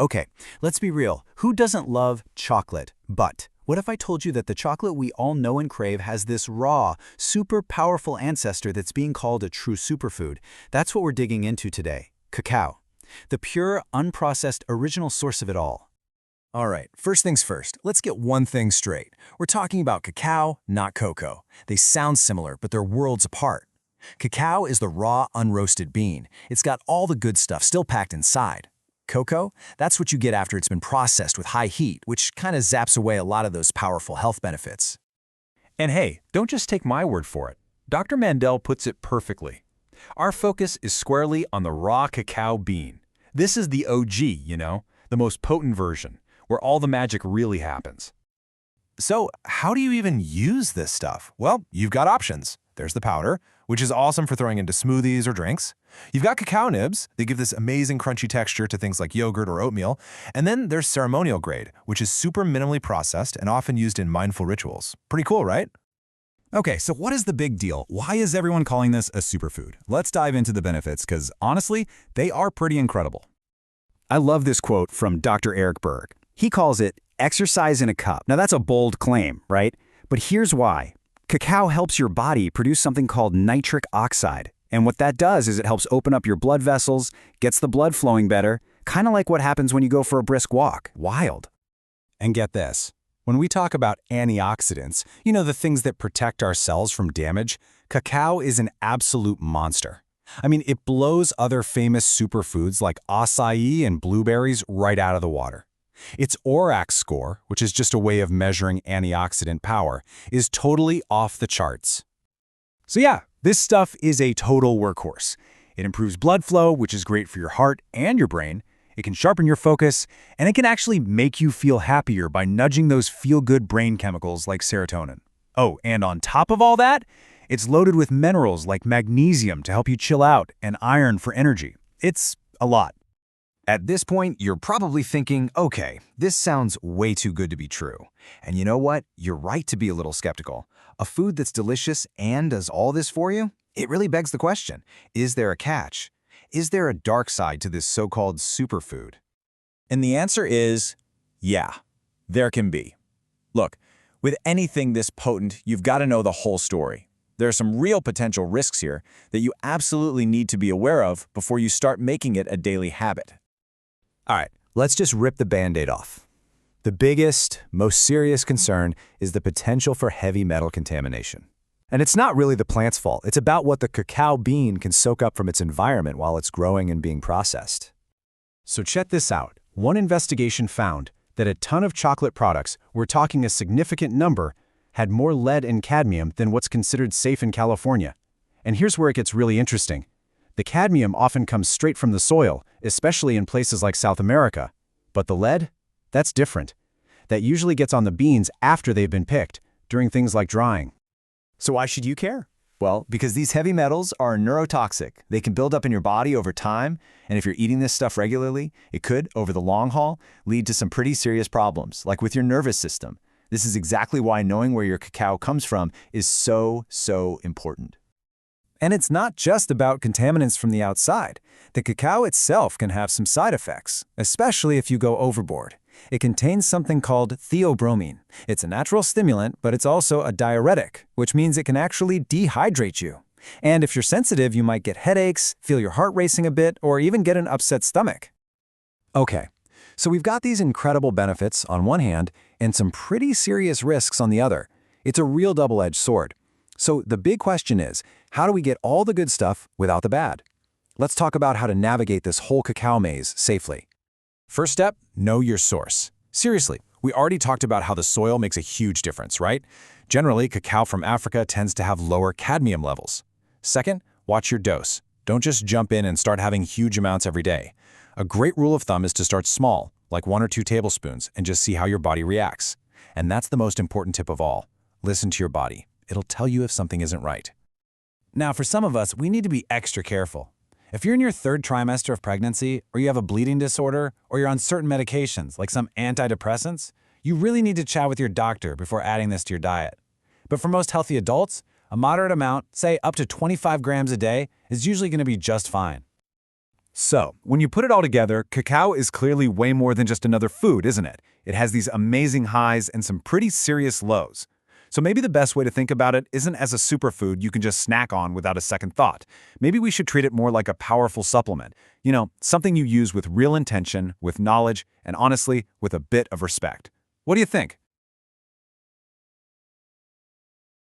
Okay, let's be real. Who doesn't love chocolate? But what if I told you that the chocolate we all know and crave has this raw, super powerful ancestor that's being called a true superfood? That's what we're digging into today. Cacao. The pure, unprocessed, original source of it all. All right, first things first, let's get one thing straight. We're talking about cacao, not cocoa. They sound similar, but they're worlds apart. Cacao is the raw, unroasted bean. It's got all the good stuff still packed inside. Cocoa, that's what you get after it's been processed with high heat, which kind of zaps away a lot of those powerful health benefits. And hey, don't just take my word for it. Dr. Mandel puts it perfectly. Our focus is squarely on the raw cacao bean. This is the OG, the most potent version, where all the magic really happens. So, how do you even use this stuff? Well, you've got options. There's the powder, which is awesome for throwing into smoothies or drinks. You've got cacao nibs. They give this amazing crunchy texture to things like yogurt or oatmeal. And then there's ceremonial grade, which is super minimally processed and often used in mindful rituals. Pretty cool, right? Okay, so what is the big deal? Why is everyone calling this a superfood? Let's dive into the benefits, because honestly, they are pretty incredible. I love this quote from Dr. Eric Berg. He calls it exercise in a cup. Now that's a bold claim, right? But here's why. Cacao helps your body produce something called nitric oxide. And what that does is it helps open up your blood vessels, gets the blood flowing better, kind of like what happens when you go for a brisk walk. Wild. And get this. When we talk about antioxidants, the things that protect our cells from damage, cacao is an absolute monster. I mean, it blows other famous superfoods like acai and blueberries right out of the water. Its ORAC score, which is just a way of measuring antioxidant power, is totally off the charts. So yeah, this stuff is a total workhorse. It improves blood flow, which is great for your heart and your brain. It can sharpen your focus, and it can actually make you feel happier by nudging those feel-good brain chemicals like serotonin. Oh, and on top of all that, it's loaded with minerals like magnesium to help you chill out and iron for energy. It's a lot. At this point, you're probably thinking, okay, this sounds way too good to be true. And you know what? You're right to be a little skeptical. A food that's delicious and does all this for you? It really begs the question, is there a catch? Is there a dark side to this so-called superfood? And the answer is, yeah, there can be. Look, with anything this potent, you've got to know the whole story. There are some real potential risks here that you absolutely need to be aware of before you start making it a daily habit. All right, let's just rip the Band-Aid off. The biggest, most serious concern is the potential for heavy metal contamination. And it's not really the plant's fault. It's about what the cacao bean can soak up from its environment while it's growing and being processed. So check this out. One investigation found that a ton of chocolate products, we're talking a significant number, had more lead and cadmium than what's considered safe in California. And here's where it gets really interesting. The cadmium often comes straight from the soil, especially in places like South America. But the lead? That's different. That usually gets on the beans after they've been picked, during things like drying. So why should you care? Well, because these heavy metals are neurotoxic. They can build up in your body over time, and if you're eating this stuff regularly, it could, over the long haul, lead to some pretty serious problems, like with your nervous system. This is exactly why knowing where your cacao comes from is so important. And it's not just about contaminants from the outside. The cacao itself can have some side effects, especially if you go overboard. It contains something called theobromine. It's a natural stimulant, but it's also a diuretic, which means it can actually dehydrate you. And if you're sensitive, you might get headaches, feel your heart racing a bit, or even get an upset stomach. Okay, so we've got these incredible benefits on one hand and some pretty serious risks on the other. It's a real double-edged sword. So the big question is, how do we get all the good stuff without the bad? Let's talk about how to navigate this whole cacao maze safely. First step, know your source. Seriously, we already talked about how the soil makes a huge difference, right? Generally, cacao from Africa tends to have lower cadmium levels. Second, watch your dose. Don't just jump in and start having huge amounts every day. A great rule of thumb is to start small, like 1 or 2 tablespoons, and just see how your body reacts. And that's the most important tip of all. Listen to your body. It'll tell you if something isn't right. Now, for some of us, we need to be extra careful. If you're in your 3rd trimester of pregnancy, or you have a bleeding disorder, or you're on certain medications, like some antidepressants, you really need to chat with your doctor before adding this to your diet. But for most healthy adults, a moderate amount, say up to 25 grams a day, is usually going to be just fine. So, when you put it all together, cacao is clearly way more than just another food, isn't it? It has these amazing highs and some pretty serious lows. So maybe the best way to think about it isn't as a superfood you can just snack on without a second thought. Maybe we should treat it more like a powerful supplement. You know, something you use with real intention, with knowledge, and honestly, with a bit of respect. What do you think?